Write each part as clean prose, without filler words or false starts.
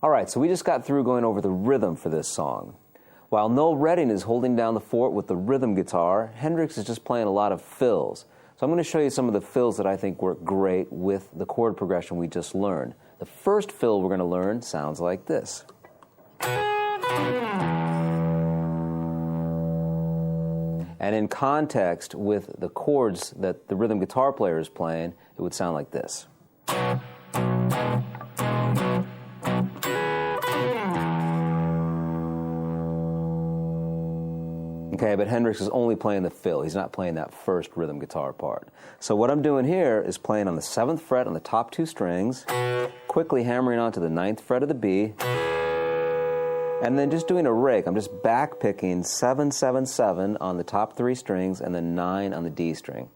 All right, so we just got through going over the rhythm for this song. While Noel Redding is holding down the fort with the rhythm guitar, Hendrix is just playing a lot of fills. So I'm going to show you some of the fills that I think work great with the chord progression we just learned. The first fill we're going to learn sounds like this. And in context with the chords that the rhythm guitar player is playing, it would sound like this. Okay, but Hendrix is only playing the fill. He's not playing that first rhythm guitar part. So what I'm doing here is playing on the 7th fret on the top 2 strings, quickly hammering onto the 9th fret of the B, and then just doing a rake. I'm just back picking 7, 7, 7 on the top 3 strings and then 9 on the D string.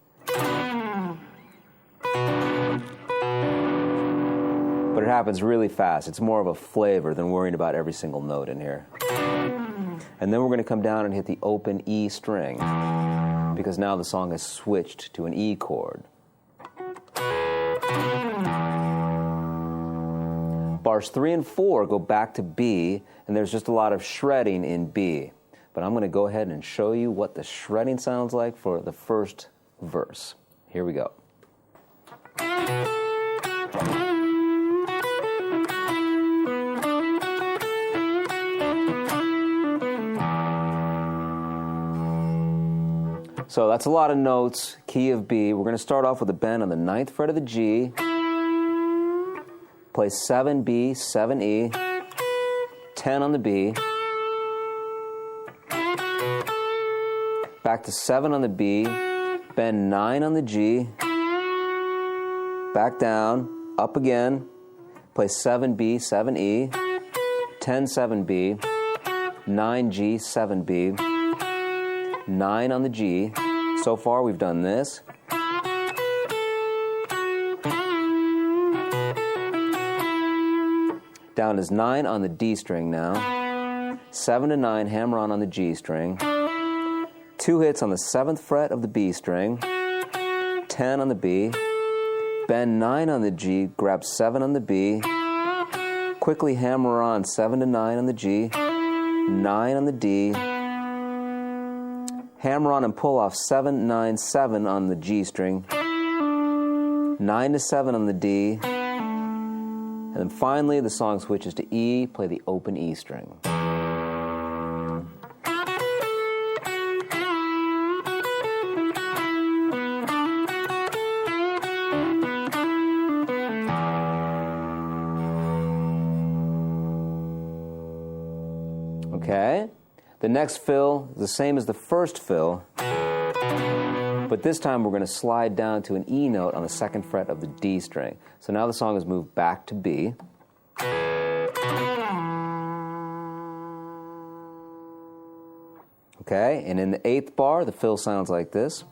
But it happens really fast. It's more of a flavor than worrying about every single note in here. And then we're going to come down and hit the open E string, because now the song has switched to an E chord. Bars 3 and 4 go back to B, and there's just a lot of shredding in B. But I'm going to go ahead and show you what the shredding sounds like for the first verse. Here we go. So that's a lot of notes, key of B. We're going to start off with a bend on the 9th fret of the G, play 7B, 7E, 10 on the B, back to 7 on the B, bend 9 on the G, back down, up again, play 7B, 7E, 10, 7B, 9G, 7B, 9 on the G. So far we've done this. Down is 9 on the D string now. 7 to 9, hammer on the G string. 2 hits on the 7th fret of the B string. 10 on the B. Bend 9 on the G, grab 7 on the B. Quickly hammer on 7 to 9 on the G. 9 on the D. Hammer on and pull off 7, 9, 7 on the G string, 9 to 7 on the D, and then finally the song switches to E, play the open E string. Okay? The next fill is the same as the first fill, but this time we're going to slide down to an E note on the 2nd fret of the D string. So now the song is moved back to B. Okay, and in the 8th bar, the fill sounds like this.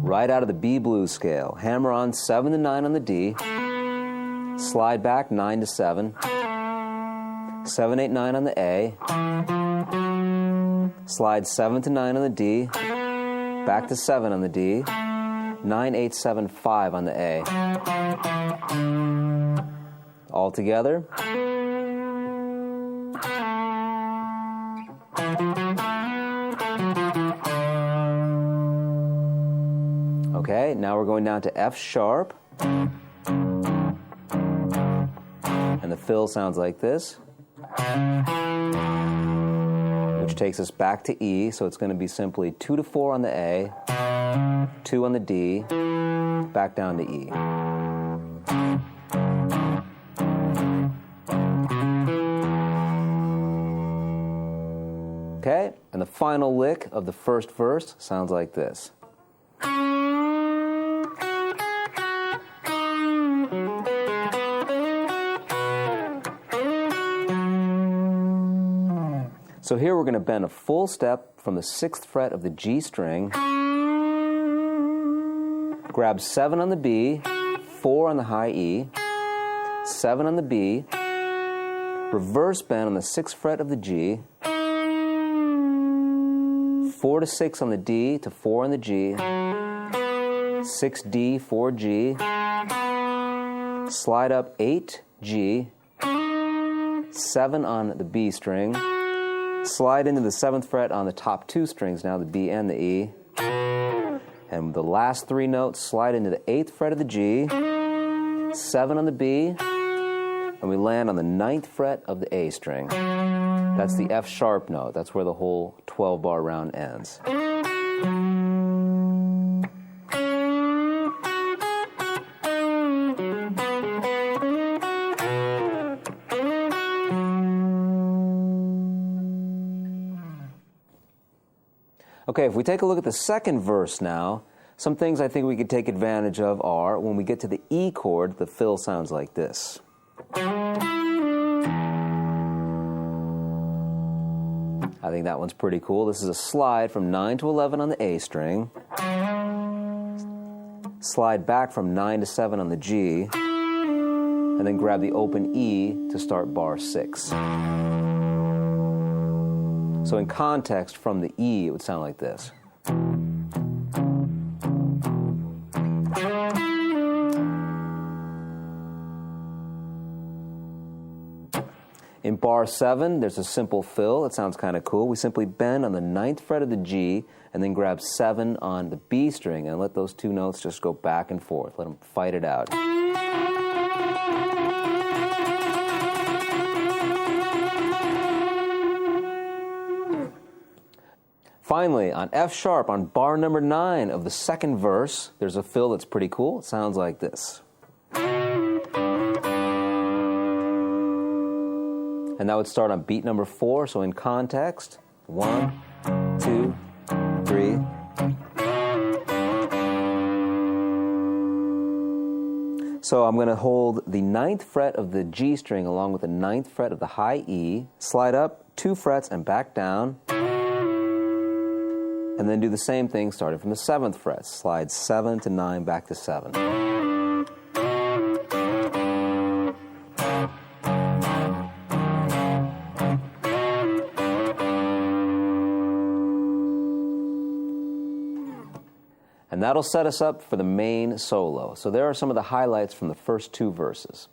Right out of the B blues scale. Hammer on 7 to 9 on the D. Slide back 9 to 7. 7, 8, 9 on the A. Slide 7 to 9 on the D. Back to 7 on the D. 9, 8, 7, 5 on the A. All together. Okay, now we're going down to F sharp. And the fill sounds like this, which takes us back to E, so it's going to be simply 2 to 4 on the A, 2 on the D, back down to E. Okay, and the final lick of the first verse sounds like this. So here we're going to bend a full step from the 6th fret of the G string, grab 7 on the B, 4 on the high E, 7 on the B, reverse bend on the 6th fret of the G, 4 to 6 on the D to 4 on the G, 6D, 4G, slide up 8G, 7 on the B string, slide into the 7th fret on the top 2 strings now, the B and the E, and the last 3 notes slide into the 8th fret of the G, 7 on the B, and we land on the 9th fret of the A string. That's the F sharp note. That's where the whole 12-bar round ends. Okay, if we take a look at the second verse now, some things I think we could take advantage of are when we get to the E chord, the fill sounds like this. I think that one's pretty cool. This is a slide from 9 to 11 on the A string, slide back from 9 to 7 on the G, and then grab the open E to start bar 6. So in context from the E, it would sound like this. In bar 7, there's a simple fill. It sounds kind of cool. We simply bend on the 9th fret of the G and then grab 7 on the B string and let those 2 notes just go back and forth. Let them fight it out. Finally, on F sharp, on bar number 9 of the second verse, there's a fill that's pretty cool. It sounds like this. And that would start on beat number 4, so in context, 1, 2, 3. So I'm going to hold the 9th fret of the G string along with the 9th fret of the high E, slide up 2 frets and back down, and then do the same thing starting from the 7th fret. Slide 7 to 9, back to 7. And that'll set us up for the main solo. So there are some of the highlights from the first 2 verses.